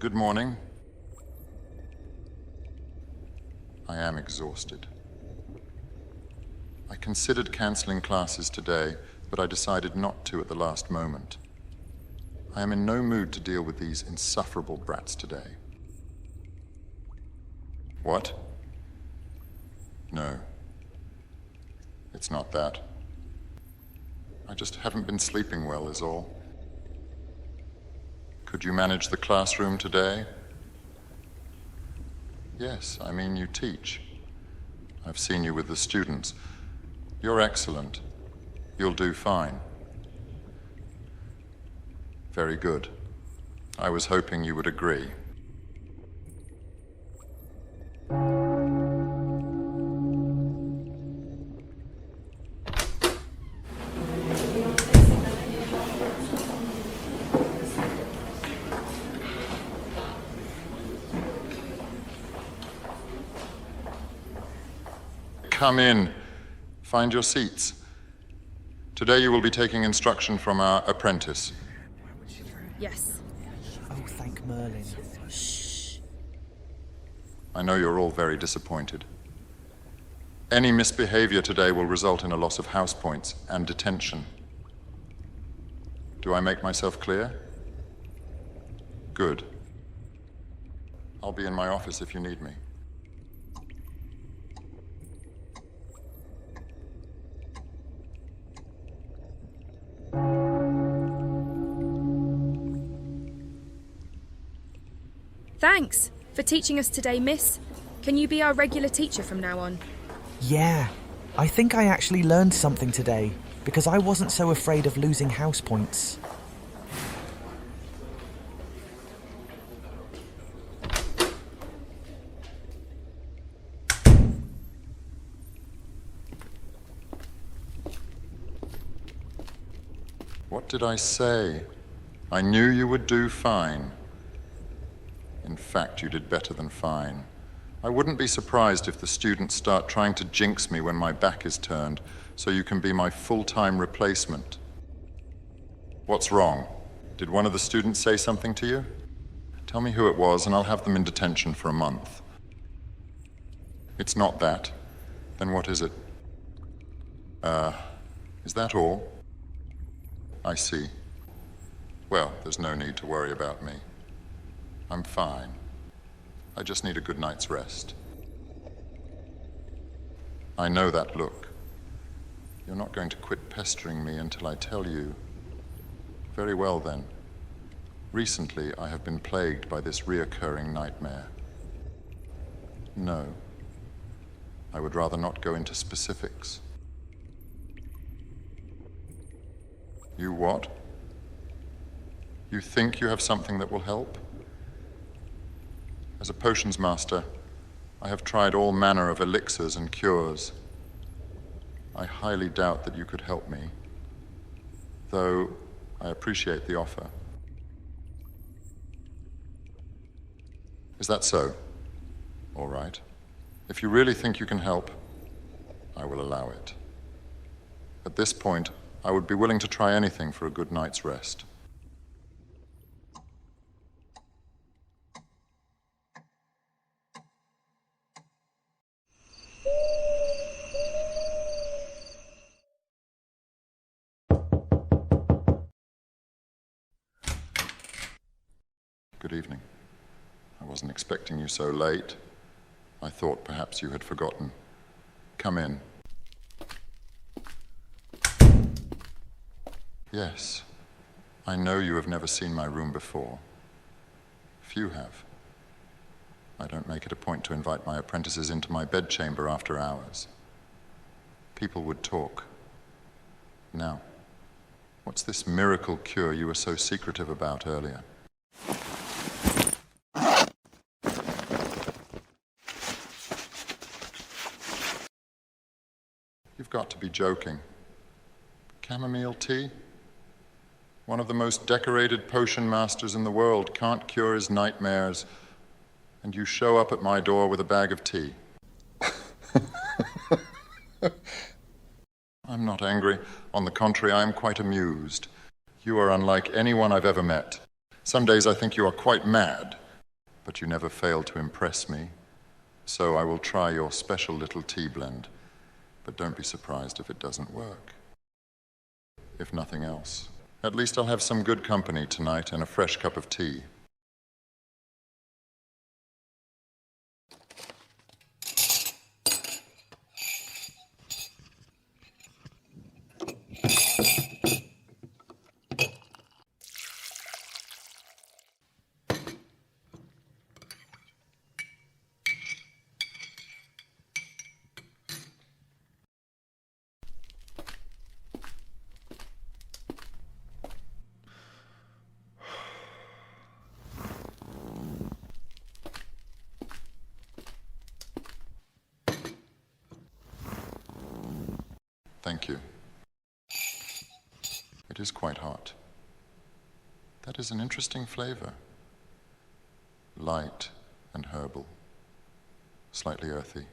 Good morning. I am exhausted. I considered cancelling classes today, but I decided not to at the last moment. I am in no mood to deal with these insufferable brats today. What? No. It's not that. I just haven't been sleeping well, is all. Could you manage the classroom today? Yes, I mean you teach. I've seen you with the students. You're excellent. You'll do fine. Very good. I was hoping you would agree. Come in. Find your seats. Today you will be taking instruction from our apprentice. Yes. Oh, thank Merlin. Shh. I know you're all very disappointed. Any misbehavior today will result in a loss of house points and detention. Do I make myself clear? Good. I'll be in my office if you need me. Thanks for teaching us today, miss. Can you be our regular teacher from now on? Yeah, I think I actually learned something today, because I wasn't so afraid of losing house points. What did I say? I knew you would do fine. In fact, you did better than fine. I wouldn't be surprised if the students start trying to jinx me when my back is turned, so you can be my full-time replacement. What's wrong? Did one of the students say something to you? Tell me who it was, and I'll have them in detention for a month. It's not that. Then what is it? Is that all? I see. Well, there's no need to worry about me. I'm fine. I just need a good night's rest. I know that look. You're not going to quit pestering me until I tell you. Very well then. Recently, I have been plagued by this reoccurring nightmare. No. I would rather not go into specifics. You what? You think you have something that will help? As a potions master, I have tried all manner of elixirs and cures. I highly doubt that you could help me, though I appreciate the offer. Is that so? All right. If you really think you can help, I will allow it. At this point, I would be willing to try anything for a good night's rest. Good evening. I wasn't expecting you so late. I thought perhaps you had forgotten. Come in. Yes, I know you have never seen my room before. Few have. I don't make it a point to invite my apprentices into my bedchamber after hours. People would talk. Now, what's this miracle cure you were so secretive about earlier? You've got to be joking. Chamomile tea? One of the most decorated potion masters in the world can't cure his nightmares, and you show up at my door with a bag of tea. I'm not angry. On the contrary, I am quite amused. You are unlike anyone I've ever met. Some days I think you are quite mad, but you never fail to impress me. So I will try your special little tea blend, but don't be surprised if it doesn't work. If nothing else, at least I'll have some good company tonight and a fresh cup of tea. Thank you. It is quite hot. That is an interesting flavor. Light and herbal, slightly earthy,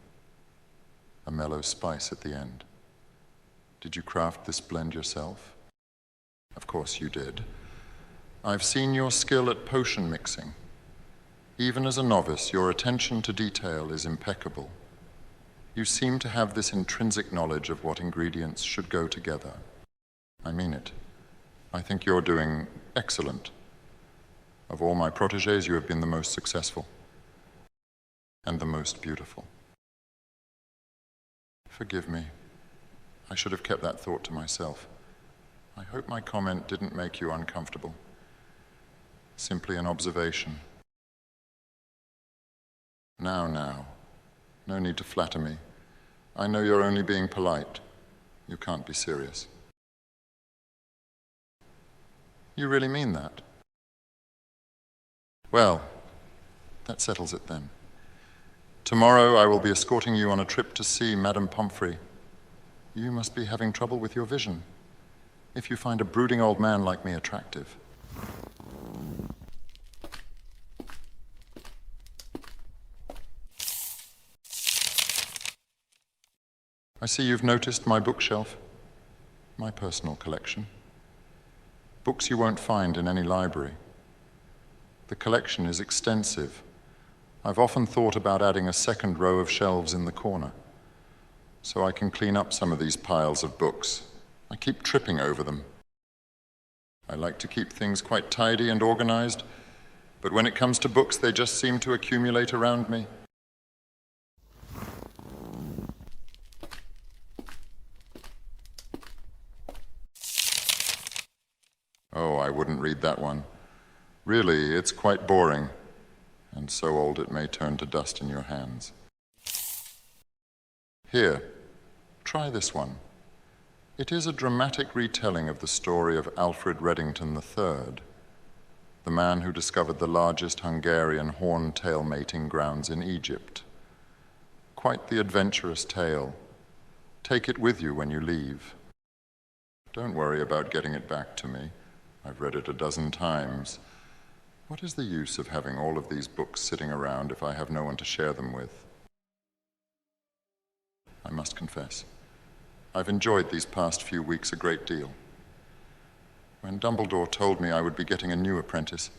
a mellow spice at the end. Did you craft this blend yourself? Of course you did. I've seen your skill at potion mixing. Even as a novice, your attention to detail is impeccable. You seem to have this intrinsic knowledge of what ingredients should go together. I mean it. I think you're doing excellent. Of all my protégés, you have been the most successful and the most beautiful. Forgive me. I should have kept that thought to myself. I hope my comment didn't make you uncomfortable. Simply an observation. Now. No need to flatter me. I know you're only being polite. You can't be serious. You really mean that? Well, that settles it then. Tomorrow I will be escorting you on a trip to see Madame Pomfrey. You must be having trouble with your vision, if you find a brooding old man like me attractive. I see you've noticed my bookshelf, my personal collection. Books you won't find in any library. The collection is extensive. I've often thought about adding a second row of shelves in the corner, so I can clean up some of these piles of books. I keep tripping over them. I like to keep things quite tidy and organized, but when it comes to books, they just seem to accumulate around me. Oh, I wouldn't read that one. Really, it's quite boring, and so old it may turn to dust in your hands. Here, try this one. It is a dramatic retelling of the story of Alfred Reddington III, the man who discovered the largest Hungarian horntail mating grounds in Egypt. Quite the adventurous tale. Take it with you when you leave. Don't worry about getting it back to me. I've read it a dozen times. What is the use of having all of these books sitting around if I have no one to share them with? I must confess, I've enjoyed these past few weeks a great deal. When Dumbledore told me I would be getting a new apprentice,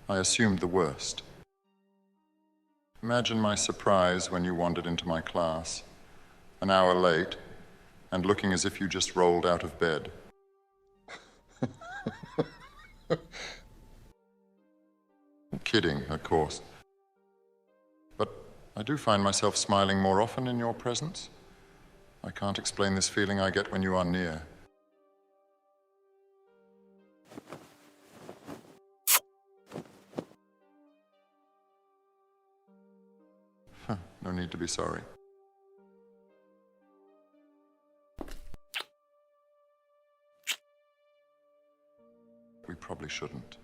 I assumed the worst. Imagine my surprise when you wandered into my class, an hour late, and looking as if you just rolled out of bed. Kidding, of course. But I do find myself smiling more often in your presence. I can't explain this feeling I get when you are near. No need to be sorry. We probably shouldn't.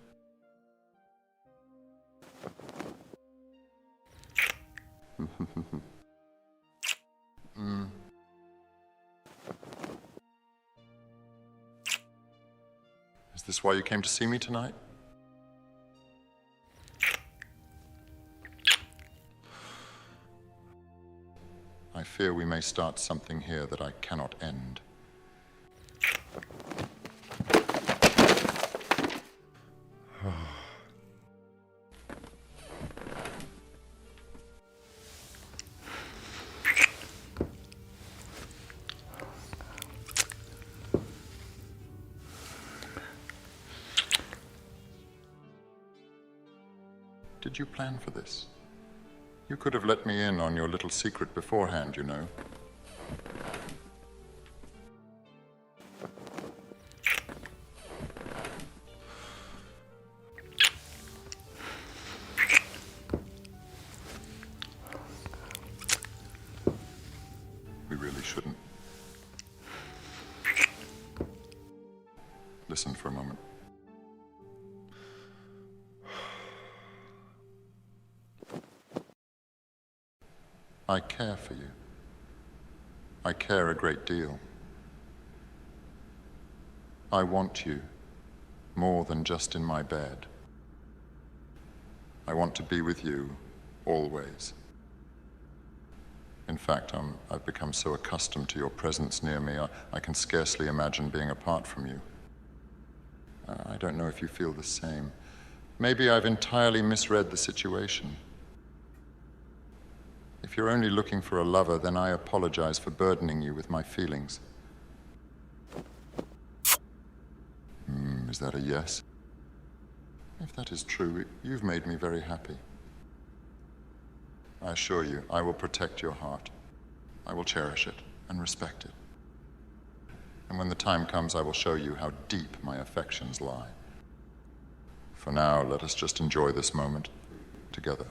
Is this why you came to see me tonight? I fear we may start something here that I cannot end. Did you plan for this? You could have let me in on your little secret beforehand, you know. We really shouldn't. Listen for a moment. I care for you. I care a great deal. I want you more than just in my bed. I want to be with you always. In fact, I've become so accustomed to your presence near me, I can scarcely imagine being apart from you. I don't know if you feel the same. Maybe I've entirely misread the situation. If you're only looking for a lover, then I apologize for burdening you with my feelings. Is that a yes? If that is true, you've made me very happy. I assure you, I will protect your heart. I will cherish it and respect it. And when the time comes, I will show you how deep my affections lie. For now, let us just enjoy this moment together.